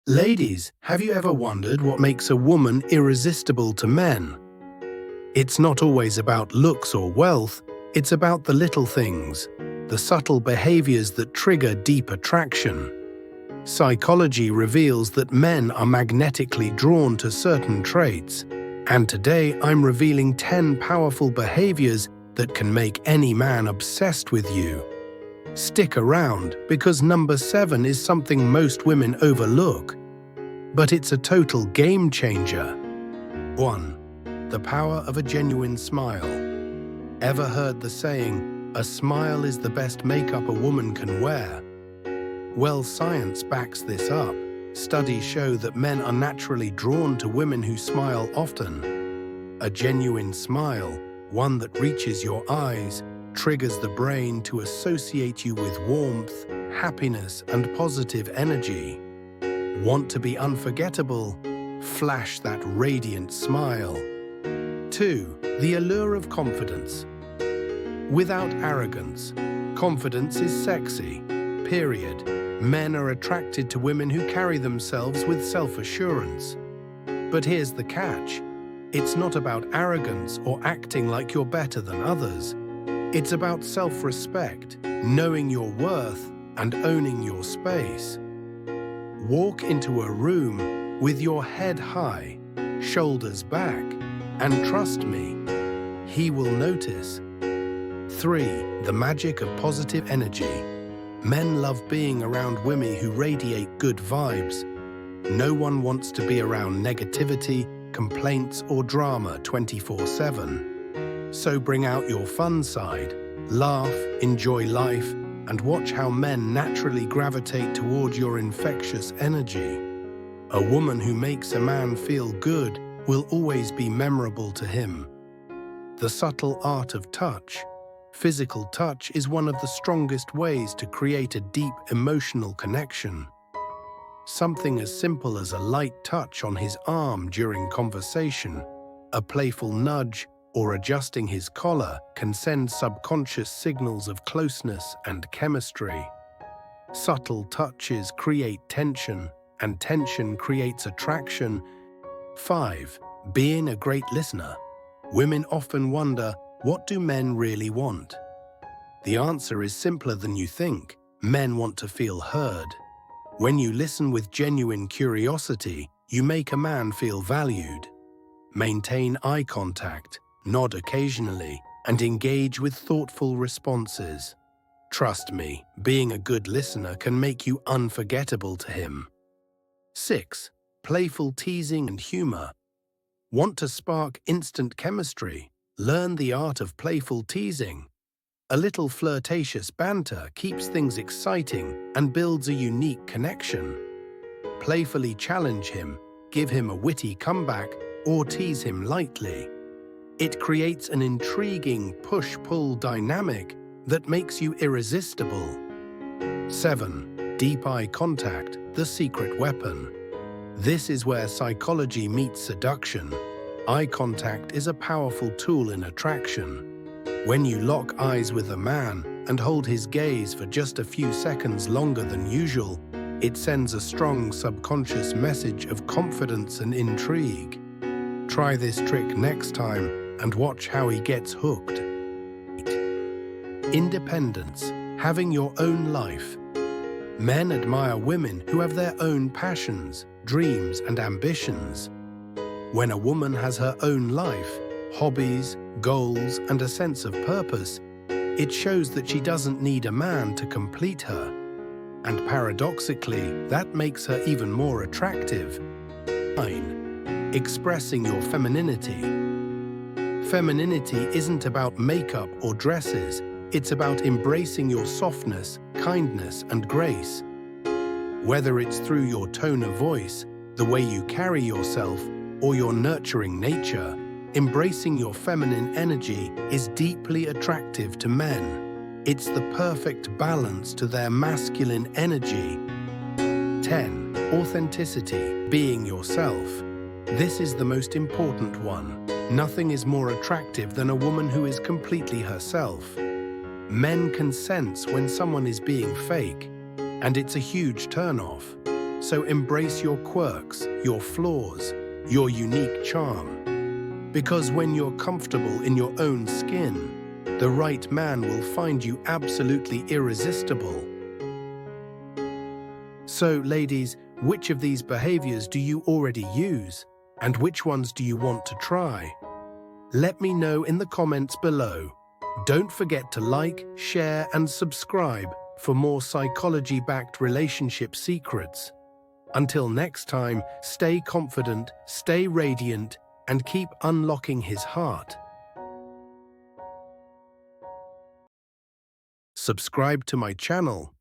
Ladies, have you ever wondered what makes a woman irresistible to men? It's not always about looks or wealth, it's about the little things, the subtle behaviors that trigger deep attraction. Psychology reveals that men are magnetically drawn to certain traits, and today I'm revealing 10 powerful behaviors that can make any man obsessed with you. Stick around, because number 7 is something most women overlook, but it's a total game changer. 1. The power of a genuine smile. Ever heard the saying, "A smile is the best makeup a woman can wear"? Well, science backs this up. Studies show that men are naturally drawn to women who smile often. A genuine smile, one that reaches your eyes, triggers the brain to associate you with warmth, happiness, and positive energy. Want to be unforgettable? Flash that radiant smile. 2. The allure of confidence. Without arrogance, confidence is sexy, period. Men are attracted to women who carry themselves with self-assurance. But here's the catch. It's not about arrogance or acting like you're better than others. It's about self-respect, knowing your worth, and owning your space. Walk into a room with your head high, shoulders back, and trust me, he will notice. 3. The magic of positive energy. Men love being around women who radiate good vibes. No one wants to be around negativity, complaints, or drama 24/7. So bring out your fun side, laugh, enjoy life, and watch how men naturally gravitate toward your infectious energy. A woman who makes a man feel good will always be memorable to him. The subtle art of touch. Physical touch is one of the strongest ways to create a deep emotional connection. Something as simple as a light touch on his arm during conversation, a playful nudge, or adjusting his collar can send subconscious signals of closeness and chemistry. Subtle touches create tension, and tension creates attraction. 5. Being a great listener. Women often wonder, what do men really want? The answer is simpler than you think. Men want to feel heard. When you listen with genuine curiosity, you make a man feel valued. Maintain eye contact, nod occasionally, and engage with thoughtful responses. Trust me, being a good listener can make you unforgettable to him. 6. Playful teasing and humor. Want to spark instant chemistry? Learn the art of playful teasing. A little flirtatious banter keeps things exciting and builds a unique connection. Playfully challenge him, give him a witty comeback, or tease him lightly. It creates an intriguing push-pull dynamic that makes you irresistible. 7. Deep eye contact, the secret weapon. This is where psychology meets seduction. Eye contact is a powerful tool in attraction. When you lock eyes with a man and hold his gaze for just a few seconds longer than usual, it sends a strong subconscious message of confidence and intrigue. Try this trick next time and watch how he gets hooked. 8. Independence, having your own life. Men admire women who have their own passions, dreams, and ambitions. When a woman has her own life, hobbies, goals, and a sense of purpose, it shows that she doesn't need a man to complete her. And paradoxically, that makes her even more attractive. 9. Expressing your femininity. Femininity isn't about makeup or dresses, it's about embracing your softness, kindness, and grace. Whether it's through your tone of voice, the way you carry yourself, or your nurturing nature, embracing your feminine energy is deeply attractive to men. It's the perfect balance to their masculine energy. 10. Authenticity, being yourself. This is the most important one. Nothing is more attractive than a woman who is completely herself. Men can sense when someone is being fake, and it's a huge turn-off. So embrace your quirks, your flaws, your unique charm. Because when you're comfortable in your own skin, the right man will find you absolutely irresistible. So, ladies, which of these behaviors do you already use? And which ones do you want to try? Let me know in the comments below. Don't forget to like, share, and subscribe for more psychology-backed relationship secrets. Until next time, stay confident, stay radiant, and keep unlocking his heart. Subscribe to my channel